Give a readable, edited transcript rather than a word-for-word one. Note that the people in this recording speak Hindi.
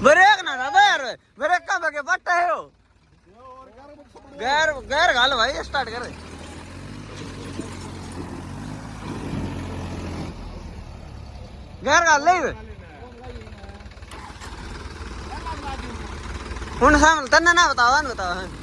ब्रेक ना ना यार ब्रेक का बगे बट्टा है हो गैर गैर गाल भाई स्टार्ट कर गैर गाल ले हुन शामिल तन्ने ना बताओ